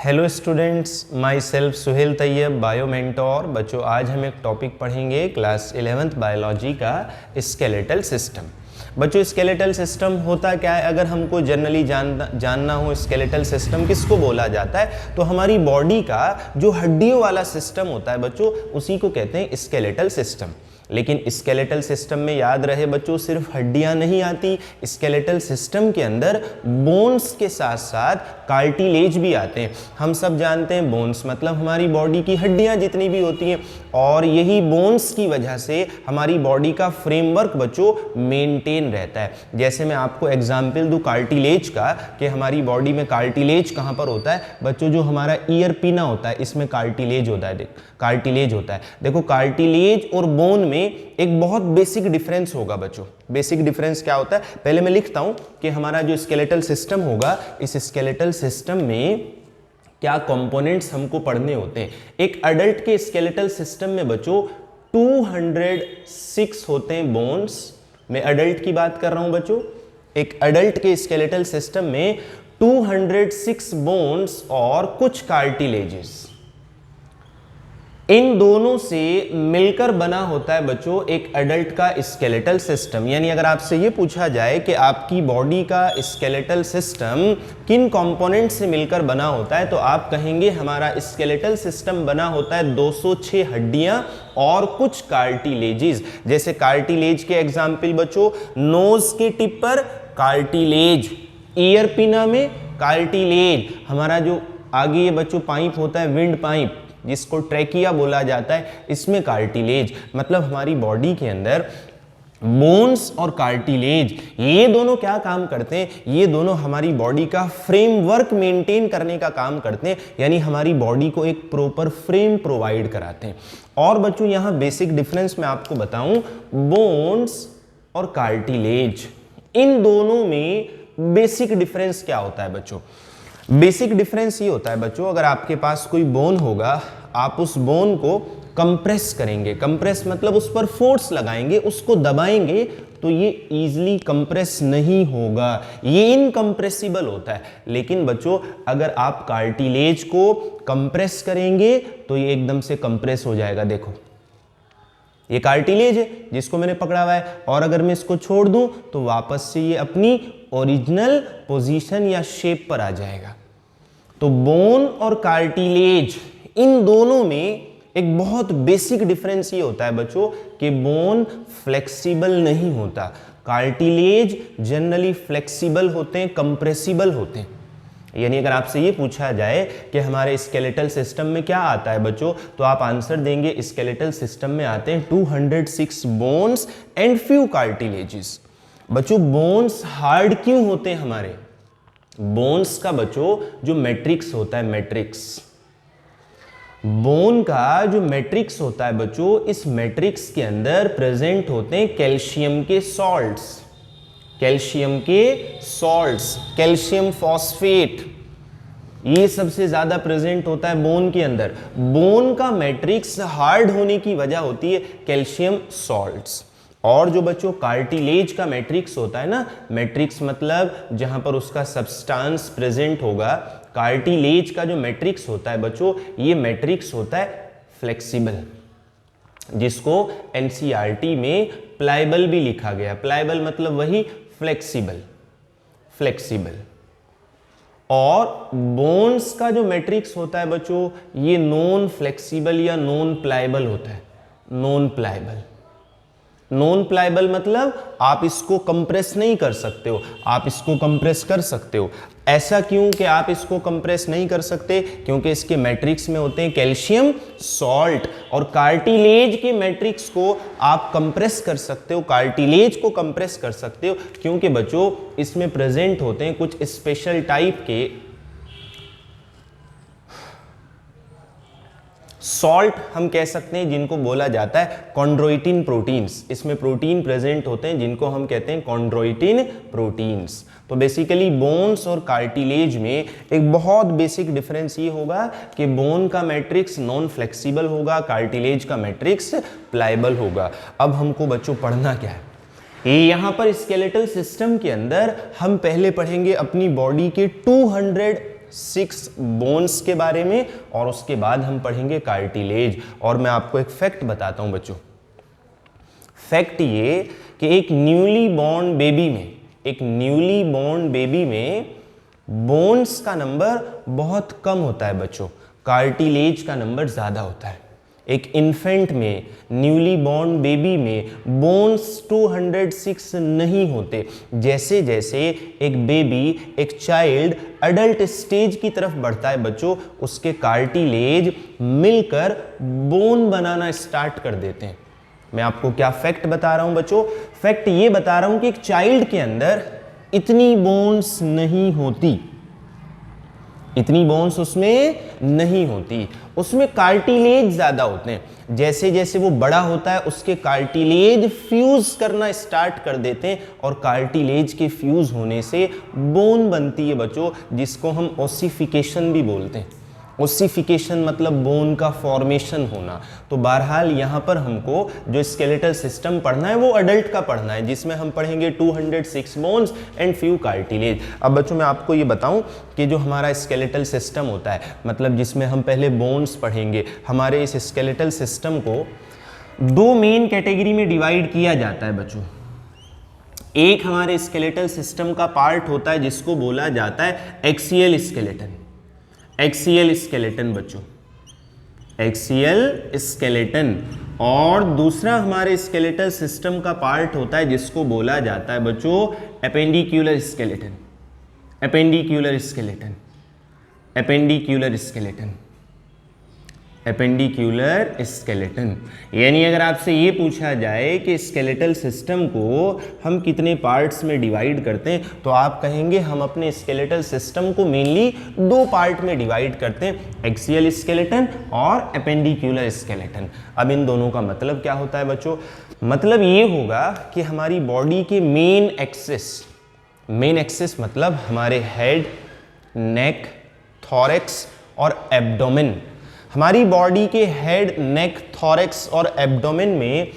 Hello students, myself Suhail Tayyab, bio mentor. बच्चों, आज हम एक टॉपिक पढ़ेंगे क्लास 11th बायोलॉजी का स्केलेटल सिस्टम। बच्चों, स्केलेटल सिस्टम होता क्या है? अगर हमको जनरली जानना हो स्केलेटल सिस्टम किसको बोला जाता है, तो हमारी बॉडी का जो हड्डियों वाला सिस्टम होता है बच्चों, उसी को कहते हैं स्केलेटल सिस्टम। लेकिन स्केलेटल सिस्टम में याद रहे बच्चों, सिर्फ हड्डियां नहीं आती, स्केलेटल सिस्टम के अंदर बोन्स के साथ साथ कार्टिलेज भी आते हैं। हम सब जानते हैं बोन्स मतलब हमारी बॉडी की हड्डियां जितनी भी होती हैं, और यही बोन्स की वजह से हमारी बॉडी का फ्रेमवर्क बच्चों मेंटेन रहता है। जैसे मैं आपको एग्जाम्पल दूं कार्टिलेज का, कि हमारी बॉडी में कार्टिलेज कहाँ पर होता है बच्चों? जो हमारा ईयर पिना होता है, इसमें कार्टिलेज होता है। कार्टिलेज होता है। देखो, कार्टिलेज और बोन में एक बहुत बेसिक डिफरेंस होगा बच्चों। बेसिक डिफरेंस क्या होता है, पहले मैं लिखता हूं कि हमारा जो स्केलेटल सिस्टम होगा, इस स्केलेटल सिस्टम में क्या कंपोनेंट्स हमको पढ़ने होते हैं। एक अडल्ट के स्केलेटल सिस्टम में बच्चों 206 होते हैं बोन्स। मैं अडल्ट की बात कर रहा हूं बच्चों। एक अडल्ट के स्केलेटल सिस्टम में 206 बोन्स और कुछ कार्टिलेजेस, इन दोनों से मिलकर बना होता है बच्चों एक अडल्ट का स्केलेटल सिस्टम। यानी अगर आपसे ये पूछा जाए कि आपकी बॉडी का स्केलेटल सिस्टम किन कंपोनेंट से मिलकर बना होता है, तो आप कहेंगे हमारा स्केलेटल सिस्टम बना होता है 206 हड्डियां और कुछ कार्टिलेजेस। जैसे कार्टिलेज के एग्जाम्पल बच्चों, नोज के टिप पर कार्टिलेज, ईयर पिना में कार्टिलेज, हमारा जो आगे ये बच्चों पाइप होता है विंड पाइप जिसको ट्रैकिया बोला जाता है, इसमें कार्टिलेज। मतलब हमारी बॉडी के अंदर बोन्स और कार्टिलेज ये दोनों क्या काम करते हैं? ये दोनों हमारी बॉडी का फ्रेमवर्क मेंटेन करने का काम करते हैं, यानी हमारी बॉडी को एक प्रॉपर फ्रेम प्रोवाइड कराते हैं। और बच्चों यहाँ बेसिक डिफरेंस मैं आपको बताऊं, बोन्स और कार्टिलेज इन दोनों में बेसिक डिफरेंस क्या होता है बच्चों? बेसिक डिफरेंस ये होता है बच्चों, अगर आपके पास कोई बोन होगा, आप उस बोन को कंप्रेस करेंगे। कंप्रेस मतलब उस पर फोर्स लगाएंगे, उसको दबाएंगे, तो ये इजीली कंप्रेस नहीं होगा, ये इनकंप्रेसिबल होता है। लेकिन बच्चों, अगर आप कार्टिलेज को कंप्रेस करेंगे तो ये एकदम से कंप्रेस हो जाएगा। देखो, ये कार्टिलेज है जिसको मैंने पकड़ा हुआ है, और अगर मैं इसको छोड़ दूं तो वापस से ये अपनी ओरिजिनल पोजीशन या शेप पर आ जाएगा। तो बोन और कार्टिलेज इन दोनों में एक बहुत बेसिक डिफरेंस ये होता है बच्चों कि बोन फ्लेक्सिबल नहीं होता, कार्टिलेज जनरली फ्लेक्सिबल होते हैं, कंप्रेसिबल होते हैं। यानी अगर आपसे ये पूछा जाए कि हमारे स्केलेटल सिस्टम में क्या आता है बच्चों, तो आप आंसर देंगे स्केलेटल सिस्टम में आते हैं 206 बोन्स एंड फ्यू कार्टिलेजेस। बच्चों, बोन्स हार्ड क्यों होते हैं हमारे? बोन्स का बच्चों जो मैट्रिक्स होता है, मैट्रिक्स, बोन का जो मैट्रिक्स होता है बच्चों, इस मैट्रिक्स के अंदर प्रेजेंट होते हैं कैल्शियम के सॉल्ट्स, कैल्शियम के सॉल्ट्स, कैल्शियम फॉस्फेट, ये सबसे ज्यादा प्रेजेंट होता है बोन के अंदर। बोन का मैट्रिक्स हार्ड होने की वजह होती है कैल्शियम सॉल्ट्स। और जो बच्चों कार्टिलेज का मैट्रिक्स होता है ना, मैट्रिक्स मतलब जहां पर उसका सब्सटेंस प्रेजेंट होगा, कार्टिलेज का जो मैट्रिक्स होता है बच्चों, ये मैट्रिक्स होता है फ्लेक्सिबल, जिसको एनसीईआरटी में प्लाइबल भी लिखा गया। प्लाइबल मतलब वही फ्लेक्सिबल, फ्लेक्सिबल। और बोन्स का जो मैट्रिक्स होता है बच्चों, ये नॉन फ्लेक्सिबल या नॉन प्लाइबल होता है, नॉन प्लाइबल। नॉन प्लाइबल मतलब आप इसको कंप्रेस नहीं कर सकते हो, आप इसको कंप्रेस कर सकते हो। ऐसा क्यों कि आप इसको कंप्रेस नहीं कर सकते? क्योंकि इसके मैट्रिक्स में होते हैं कैल्शियम सॉल्ट, और कार्टिलेज के मैट्रिक्स को आप कंप्रेस कर सकते हो, कार्टिलेज को कंप्रेस कर सकते हो, क्योंकि बच्चों इसमें प्रेजेंट होते हैं कुछ स्पेशल टाइप के सॉल्ट, हम कह सकते हैं, जिनको बोला जाता है कॉन्ड्रोइटिन प्रोटीन्स। इसमें प्रोटीन प्रेजेंट होते हैं जिनको हम कहते हैं कॉन्ड्रोइटिन प्रोटीन्स। तो बेसिकली बोन्स और कार्टिलेज में एक बहुत बेसिक डिफरेंस ये होगा कि बोन का मैट्रिक्स नॉन फ्लेक्सिबल होगा, कार्टिलेज का मैट्रिक्स प्लाइबल होगा। अब हमको बच्चों पढ़ना क्या है? यहां पर स्केलेटल सिस्टम के अंदर हम पहले पढ़ेंगे अपनी बॉडी के 206 बोन्स के बारे में, और उसके बाद हम पढ़ेंगे कार्टिलेज। और मैं आपको एक फैक्ट बताता हूं बच्चों, फैक्ट ये कि एक न्यूली बॉर्न बेबी में बोन्स का नंबर बहुत कम होता है बच्चों, कार्टिलेज का नंबर ज़्यादा होता है। एक इन्फेंट में, न्यूली बॉर्न बेबी में बोन्स 206 नहीं होते। जैसे जैसे एक बेबी, एक चाइल्ड अडल्ट स्टेज की तरफ बढ़ता है बच्चों, उसके कार्टिलेज मिलकर बोन बनाना स्टार्ट कर देते हैं। मैं आपको क्या फैक्ट बता रहा हूं बच्चों? फैक्ट ये बता रहा हूं कि एक चाइल्ड के अंदर इतनी बोन्स नहीं होती, इतनी बोन्स उसमें नहीं होती, उसमें कार्टिलेज ज्यादा होते हैं। जैसे जैसे वो बड़ा होता है उसके कार्टिलेज फ्यूज करना स्टार्ट कर देते हैं, और कार्टिलेज के फ्यूज होने से बोन बनती है बच्चों, जिसको हम ओसिफिकेशन भी बोलते हैं। ओसिफिकेशन मतलब बोन का फॉर्मेशन होना। तो बहरहाल यहाँ पर हमको जो स्केलेटल सिस्टम पढ़ना है वो अडल्ट का पढ़ना है, जिसमें हम पढ़ेंगे 206 बोन्स एंड फ्यू कार्टिलेज। अब बच्चों मैं आपको ये बताऊं कि जो हमारा स्केलेटल सिस्टम होता है, मतलब जिसमें हम पहले बोन्स पढ़ेंगे, हमारे इस स्केलेटल सिस्टम को दो मेन कैटेगरी में डिवाइड किया जाता है बच्चों। एक हमारे स्केलेटल सिस्टम का पार्ट होता है जिसको बोला जाता है एक्सियल स्केलेटन, एक्सियल स्केलेटन बच्चों, एक्सियल स्केलेटन। और दूसरा हमारे स्केलेटल सिस्टम का पार्ट होता है जिसको बोला जाता है बच्चों एपेंडिक्यूलर स्केलेटन, एपेंडिक्यूलर स्केलेटन, एपेंडिक्यूलर स्केलेटन, एपेंडिक्यूलर स्केलेटन। यानी अगर आपसे ये पूछा जाए कि स्केलेटल सिस्टम को हम कितने पार्ट्स में डिवाइड करते हैं, तो आप कहेंगे हम अपने स्केलेटल सिस्टम को मेनली दो पार्ट में डिवाइड करते हैं, एक्सियल स्केलेटन और एपेंडिक्यूलर स्केलेटन। अब इन दोनों का मतलब क्या होता है बच्चों? मतलब ये होगा कि हमारी बॉडी के मेन एक्सिस, मेन एक्सिस मतलब हमारे हेड, नेक, थॉरेक्स और एब्डोमेन, हमारी बॉडी के हेड, नेक, थॉरेक्स और एब्डोमेन में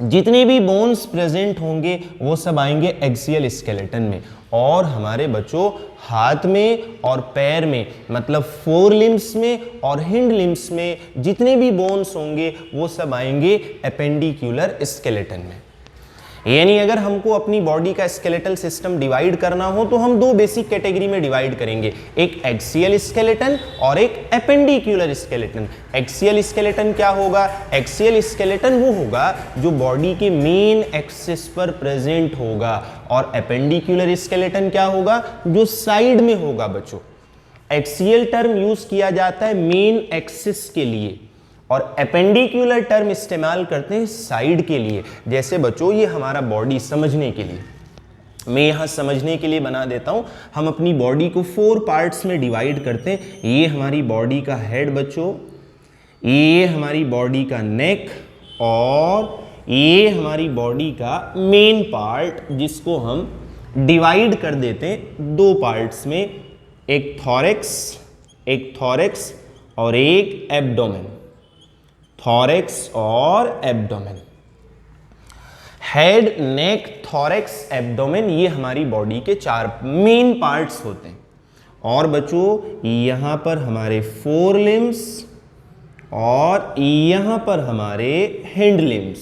जितने भी बोन्स प्रेजेंट होंगे वो सब आएंगे एक्सियल स्केलेटन में। और हमारे बच्चों हाथ में और पैर में, मतलब फोर लिम्स में और हिंड लिम्स में जितने भी बोन्स होंगे वो सब आएंगे एपेंडिक्यूलर स्केलेटन में। यानी अगर हमको अपनी बॉडी का स्केलेटल सिस्टम डिवाइड करना हो तो हम दो बेसिक कैटेगरी में डिवाइड करेंगे, एक एक्सियल स्केलेटन और एक एपेंडिक्यूलर स्केलेटन। एक्सियल स्केलेटन क्या होगा? एक्सियल स्केलेटन वो होगा जो बॉडी के मेन एक्सिस पर प्रेजेंट होगा, और एपेंडिक्यूलर स्केलेटन क्या होगा? जो साइड में होगा बच्चों। एक्सियल टर्म यूज किया जाता है मेन एक्सिस के लिए, और एपेंडिक्यूलर टर्म इस्तेमाल करते हैं साइड के लिए। जैसे बच्चों ये हमारा बॉडी समझने के लिए, मैं यहाँ समझने के लिए बना देता हूँ, हम अपनी बॉडी को 4 पार्ट्स में डिवाइड करते हैं। ये हमारी बॉडी का हेड बच्चों, ये हमारी बॉडी का नेक, और ये हमारी बॉडी का मेन पार्ट, जिसको हम डिवाइड कर देते हैं 2 पार्ट्स में, एक थॉरेक्स और एक एब्डोमेन, थॉरेक्स और एब्डोमेन। हेड, नेक, थॉरेक्स, एब्डोमेन, ये हमारी बॉडी के 4 मेन पार्ट्स होते हैं। और बच्चों यहाँ पर हमारे 4 लिम्स और यहाँ पर हमारे हिंड लिम्स,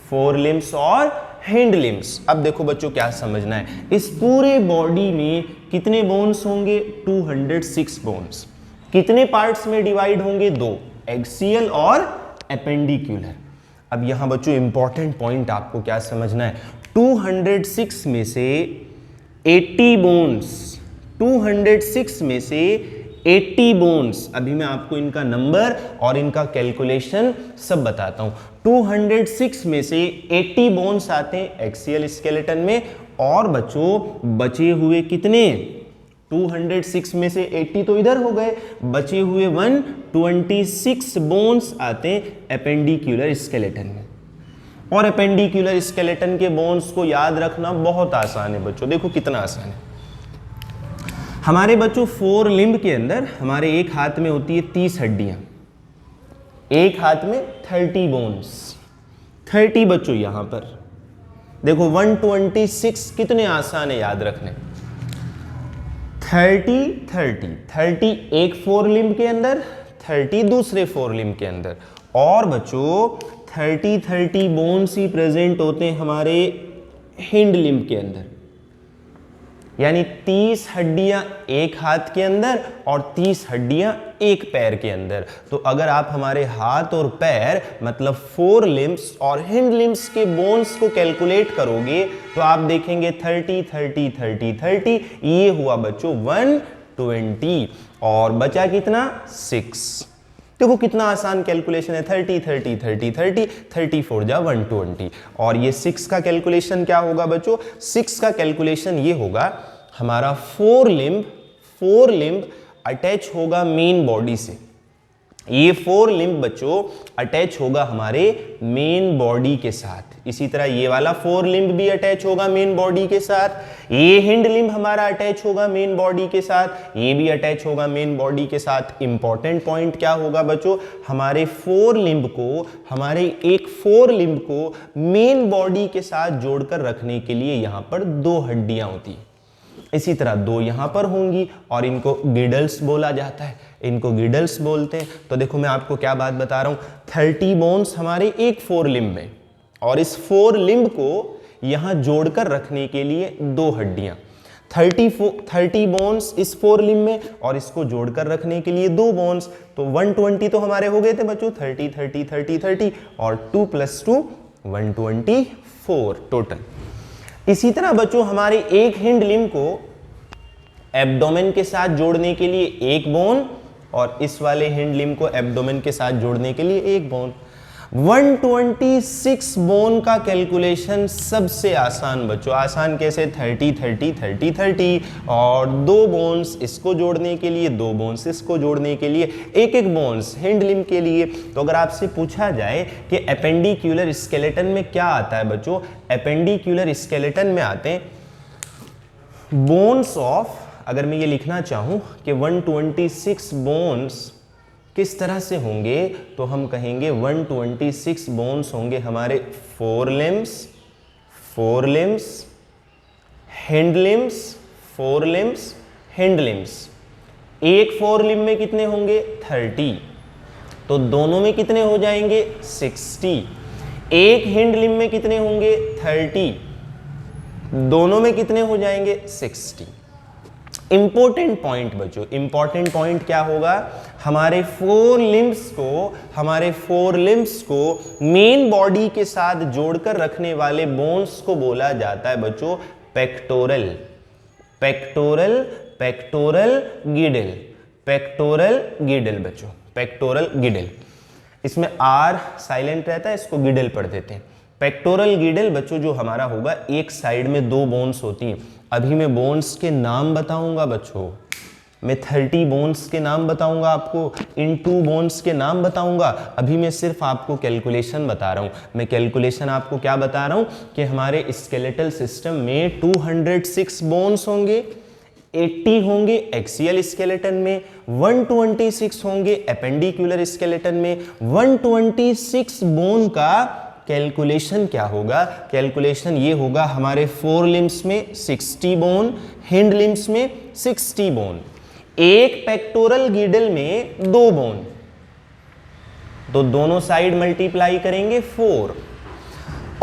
4 लिम्स और हिंड लिम्स। अब देखो बच्चों क्या समझना है, इस पूरे बॉडी में कितने बोन्स होंगे? 206 बोन्स। कितने पार्ट्स में डिवाइड होंगे? 2, एक्सियल और एपेंडिक्यूलर। अब यहां बच्चों इंपॉर्टेंट पॉइंट आपको क्या समझना है, 206 में से 80 बोन्स, 206 में से 80 बोन्स, अभी मैं आपको इनका नंबर और इनका कैलकुलेशन सब बताता हूं। 206 में से 80 बोन्स आते हैं एक्सियल स्केलेटन में, और बच्चों बचे हुए कितने? 206 में से 80 तो इधर हो गए, बचे हुए 126 बोन्स आते हैं एपेंडिक्यूलर स्केलेटन में। और एपेंडिक्यूलर स्केलेटन के बोन्स को याद रखना बहुत आसान है बच्चों। देखो कितना आसान है। हमारे बच्चों 4 लिम्ब के अंदर हमारे एक हाथ में होती है 30 हड्डियां, एक हाथ में 30 बोन्स, 30 बच्चों यहां पर देखो 126 कितने आसान है याद रखने। 30 30 30 एक फोर लिम्ब के अंदर, 30 दूसरे फोर लिम्ब के अंदर। और बच्चों 30 30 बोन्स ही प्रेजेंट होते हैं हमारे हिंड लिम्ब के अंदर, यानी 30 हड्डियां एक हाथ के अंदर और 30 हड्डियां एक पैर के अंदर। तो अगर आप हमारे हाथ और पैर मतलब फोर लिम्ब्स और हिंड लिम्ब्स के बोन्स को कैलकुलेट करोगे तो आप देखेंगे 30 30 30 30, ये हुआ बच्चों 120 और बचा कितना 6। देखो कितना आसान कैलकुलेशन है, 30 30 30 30 34 जा 120। और ये 6 का कैलकुलेशन क्या होगा बच्चों, 6 का कैलकुलेशन ये होगा हमारा फोर लिम्ब अटैच होगा मेन बॉडी से। ये फोर लिम्ब बच्चों अटैच होगा हमारे मेन बॉडी के साथ। इसी तरह ये वाला फोर लिम्ब भी अटैच होगा मेन बॉडी के साथ। ये हिंड लिम्ब हमारा अटैच होगा मेन बॉडी के साथ, ये भी अटैच होगा मेन बॉडी के साथ। इंपॉर्टेंट पॉइंट क्या होगा बच्चों, हमारे एक फोर लिम्ब को मेन बॉडी के साथ जोड़कर रखने के लिए यहां पर 2 हड्डियां होती हैं। इसी तरह 2 यहां पर होंगी और इनको गिडल्स बोला जाता है, इनको गिडल्स बोलते हैं। तो देखो मैं आपको क्या बात बता रहा हूं, 30 बोन्स हमारे एक फोर लिम्ब में और इस फोर लिम्ब को यहां जोड़कर रखने के लिए 2 हड्डियां, 30 बोन्स इस फोर लिम्ब में और इसको जोड़कर रखने के लिए 2 बोन्स। तो 120 तो हमारे हो गए थे बच्चों, 30 30 30 30 और 2 + 2 124 टोटल। इसी तरह बच्चों हमारे एक हिंड लिम्ब को एब्डोमेन के साथ जोड़ने के लिए 1 बोन और इस वाले हिंड लिम्ब को एब्डोमेन के साथ जोड़ने के लिए 1 बोन। 126 बोन का कैलकुलेशन सबसे आसान बच्चों, आसान कैसे, 30 30 30 30 और 2 बोन्स इसको जोड़ने के लिए, 2 बोन्स इसको जोड़ने के लिए, 1 बोन्स हिंड लिम्ब के लिए। तो अगर आपसे पूछा जाए कि एपेंडिक्यूलर स्केलेटन में क्या आता है बच्चों, एपेंडिक्यूलर स्केलेटन में आते हैं बोन्स ऑफ, अगर मैं ये लिखना चाहूं कि 126 बोन्स किस तरह से होंगे तो हम कहेंगे 126 बोन्स होंगे हमारे four limbs, hind limbs, four limbs, hind limbs. एक फोर लिम्ब में कितने होंगे 30, तो दोनों में कितने हो जाएंगे 60। एक हिंड लिम्ब में कितने होंगे 30, दोनों में कितने हो जाएंगे 60। इंपॉर्टेंट पॉइंट बच्चों, इंपॉर्टेंट पॉइंट क्या होगा, हमारे फोर लिम्ब्स को मेन बॉडी के साथ जोड़कर रखने वाले बोन्स को बोला जाता है बच्चों पेक्टोरल गिडल बच्चों, पेक्टोरल गिडल। इसमें आर साइलेंट रहता है, इसको गिडल पढ़ देते हैं। पेक्टोरल गिडल बच्चों जो हमारा होगा, एक साइड में 2 बोन्स होती हैं। अभी मैं बोन्स के नाम बताऊंगा बच्चों, मैं 30 बोन्स के नाम बताऊंगा आपको, इन 2 बोन्स के नाम बताऊंगा। अभी मैं सिर्फ आपको कैलकुलेशन बता रहा हूं। मैं कैलकुलेशन आपको क्या बता रहा हूं कि हमारे स्केलेटल सिस्टम में 206 बोन्स होंगे, 80 होंगे एक्सियल स्केलेटन में, 126 होंगे एपेंडिकुलर स्केलेटन में। 126 बोन का कैलकुलेशन क्या होगा, कैलकुलेशन ये होगा हमारे फोर लिम्ब्स में 60 बोन, हिंड लिम्ब्स में 60 बोन, एक पेक्टोरल गिडल में 2 बोन, तो दोनों साइड मल्टीप्लाई करेंगे 4।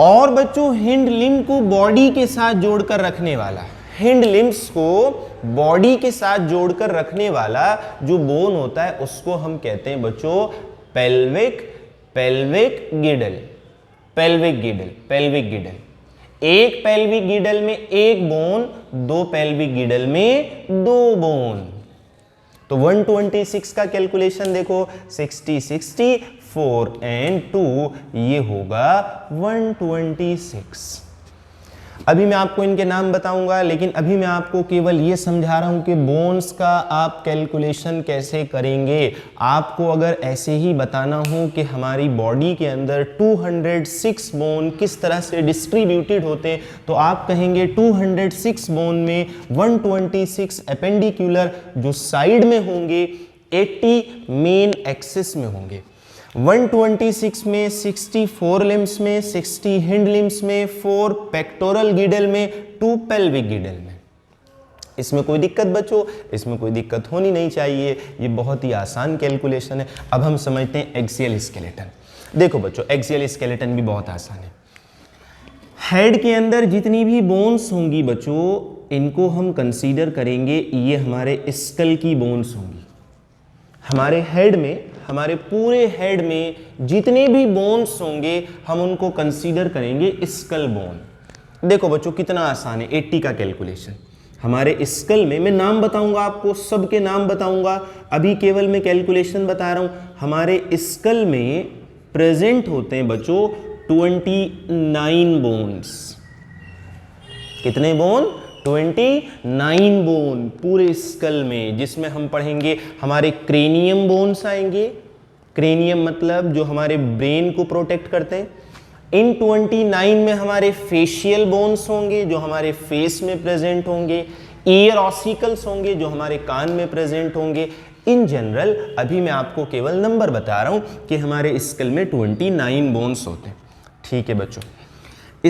और बच्चों हिंड लिम्ब को बॉडी के साथ जोड़कर रखने वाला, हिंड लिम्ब्स को बॉडी के साथ जोड़कर रखने वाला जो बोन होता है उसको हम कहते हैं बच्चों पेल्विक गिडल। एक पेल्विक गिडल में 1 बोन, 2 पेल्विक गिडल में 2 बोन। तो 126 का कैलकुलेशन देखो, 60 60 4 and 2, ये होगा 126। अभी मैं आपको इनके नाम बताऊंगा, लेकिन अभी मैं आपको केवल ये समझा रहा हूं कि बोन्स का आप कैलकुलेशन कैसे करेंगे। आपको अगर ऐसे ही बताना हो कि हमारी बॉडी के अंदर 206 बोन किस तरह से डिस्ट्रीब्यूटेड होते हैं, तो आप कहेंगे 206 बोन में 126 एपेंडिकुलर जो साइड में होंगे, 80 मेन एक्सिस में होंगे। 126 में 64 लिम्ब्स में, 60 हिंड लिम्ब्स में, 4 पेक्टोरल गिडल में, 2 पेल्विक गिडल में। इसमें कोई दिक्कत बच्चों, इसमें कोई दिक्कत होनी नहीं चाहिए, ये बहुत ही आसान कैलकुलेशन है। अब हम समझते हैं एक्सियल स्केलेटन। देखो बच्चों, एक्सियल स्केलेटन भी बहुत आसान है। हेड के अंदर जितनी भी बोन्स होंगी बच्चों, इनको हम कंसीडर करेंगे, ये हमारे स्कल की बोन्स होंगी। हमारे हेड में, हमारे पूरे हेड में जितने भी बोन्स होंगे हम उनको कंसीडर करेंगे स्कल बोन। देखो बच्चों कितना आसान है 80 का कैलकुलेशन। हमारे स्कल में, मैं नाम बताऊंगा आपको, सबके नाम बताऊंगा, अभी केवल मैं कैलकुलेशन बता रहा हूं। हमारे स्कल में प्रेजेंट होते हैं बच्चों 29 बोन्स। कितने बोन? 29 बोन पूरे स्कल में, जिसमें हम पढ़ेंगे हमारे क्रेनियम बोन्स आएंगे। क्रेनियम मतलब जो हमारे ब्रेन को प्रोटेक्ट करते हैं। इन 29 में हमारे फेशियल बोन्स होंगे जो हमारे फेस में प्रेजेंट होंगे। ईयर ऑसिकल्स होंगे जो हमारे कान में प्रेजेंट होंगे। इन जनरल अभी मैं आपको केवल नंबर बता रहा हूं कि हमारे स्कल में 29 बोन्स होते हैं। ठीक है बच्चों,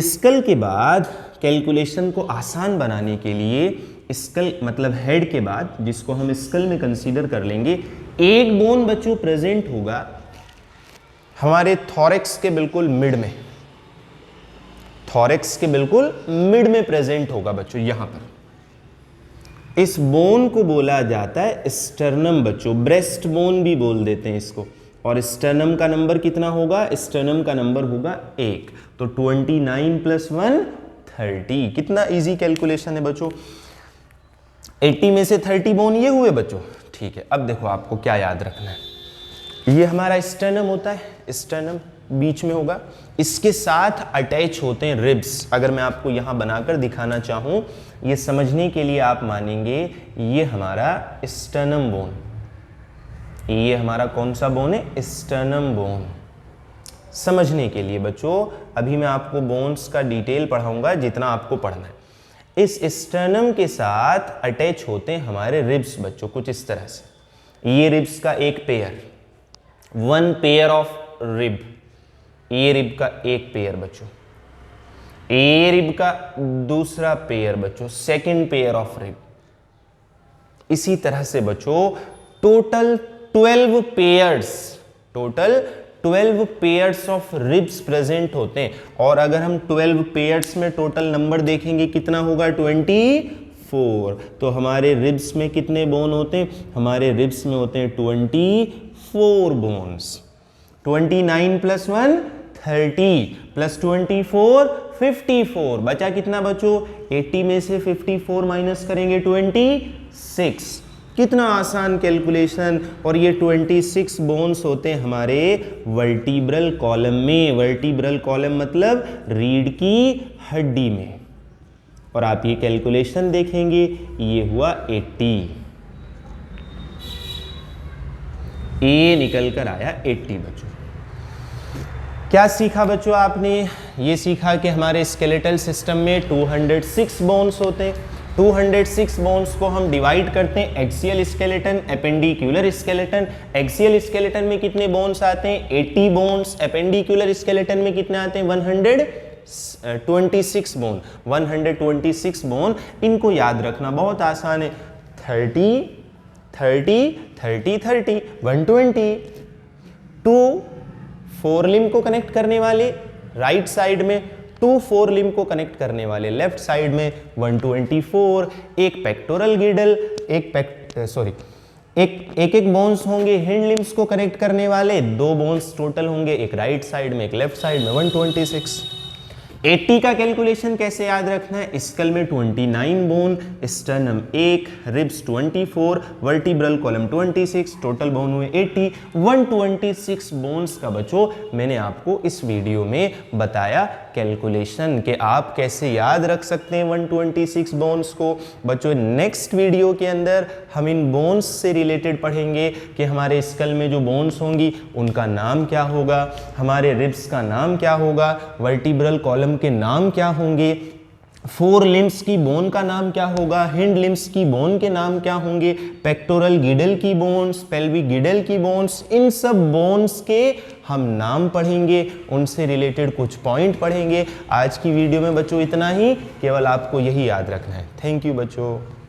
स्कल के बाद कैलकुलेशन को आसान बनाने के लिए, स्कल मतलब हेड के बाद जिसको हम स्कल में कंसीडर कर लेंगे, एक बोन बच्चों प्रेजेंट होगा हमारे थॉरेक्स के बिल्कुल मिड में। थॉरेक्स के बिल्कुल मिड में प्रेजेंट होगा बच्चों, यहां पर। इस बोन को बोला जाता है स्टर्नम बच्चों, ब्रेस्ट बोन भी बोल देते हैं इसको। और स्टर्नम का नंबर कितना होगा? स्टर्नम का नंबर होगा 1। तो 29 + 1 30। कितना इजी कैलकुलेशन है बच्चों। 80 में से 30 बोन ये हुए बच्चों। ठीक है, अब देखो आपको क्या याद रखना है। ये हमारा स्टर्नम होता है, स्टर्नम बीच में होगा, इसके साथ अटैच होते हैं रिब्स। अगर मैं आपको यहां बनाकर दिखाना चाहूं, ये समझने के लिए आप मानेंगे ये हमारा स्टर्नम बोन। ये हमारा कौन सा बोन है? Sternum bone. समझने के लिए बच्चों अभी मैं आपको बोन्स का डिटेल पढ़ाऊंगा जितना आपको पढ़ना है। इस स्टर्नम के साथ अटैच होते हैं हमारे रिब्स बच्चों, कुछ इस तरह से। ये रिब्स का एक पेयर, 1 पेयर ऑफ रिब। ये रिब का एक पेयर बच्चों, ये रिब का दूसरा पेयर बच्चों, सेकंड पेयर ऑफ रिब। इसी तरह से बच्चों total 12 pairs, total 12 pairs of ribs present होते हैं। और अगर हम 12 पेयर्स में टोटल नंबर देखेंगे कितना होगा? 24। तो हमारे रिब्स में कितने बोन होते हैं? हमारे रिब्स में होते हैं 24 बोन्स। 29 + 1 30 + 24 54। बचा कितना बच्चों? 80 में से 54 माइनस करेंगे 26। कितना आसान कैलकुलेशन। और ये 26 बोन्स होते हैं हमारे वर्टिब्रल कॉलम में। वर्टिब्रल कॉलम मतलब रीढ़ की हड्डी में। और आप ये कैलकुलेशन देखेंगे, ये हुआ 80। ये निकल कर आया 80 बच्चों। क्या सीखा बच्चों आपने? ये सीखा कि हमारे स्केलेटल सिस्टम में 206 बोन्स होते हैं। 206 बोन्स को हम डिवाइड करते हैं axial skeleton, appendicular skeleton. Axial skeleton में कितने बोन्स आते हैं? 80 बोन्स। एपेंडिकुलर स्केलेटन में कितने आते हैं? 126 बोन। 126 बोन। इनको याद रखना बहुत आसान है। 30 30 30 30 120। 2 4 लिम्ब को कनेक्ट करने वाले राइट साइड में, 2 4 लिम्ब को कनेक्ट करने वाले लेफ्ट साइड में 124। एक पेक्टोरल गिडल, एक बोन्स होंगे हिंड लिम्ब्स को कनेक्ट करने वाले, 2 बोन्स टोटल होंगे, एक राइट साइड में एक लेफ्ट साइड में। 126। 80 का कैलकुलेशन कैसे याद रखना है? स्कल में 29 bone, sternum 1, ribs 24, vertebral column 26, total bone हुए 80। 126 बोन्स का बच्चों मैंने आपको इस वीडियो में बताया कैलकुलेशन कि आप कैसे याद रख सकते हैं 126 बोन्स को। बच्चों नेक्स्ट वीडियो के अंदर हम इन बोन्स से रिलेटेड पढ़ेंगे कि हमारे स्कल में जो बोन्स होंगी उनका नाम क्या होगा, हमारे रिब्स का नाम क्या होगा, वर्टिब्रल कॉलम के नाम क्या होंगे, 4 लिम्ब्स की बोन का नाम क्या होगा, हिंड लिम्ब्स की बोन के नाम क्या होंगे, पेक्टोरल गिडल की बोन्स, पेल्विक गिडल की बोन्स, इन सब बोन्स के हम नाम पढ़ेंगे, उनसे रिलेटेड कुछ पॉइंट पढ़ेंगे। आज की वीडियो में बच्चों इतना ही, केवल आपको यही याद रखना है। थैंक यू बच्चों।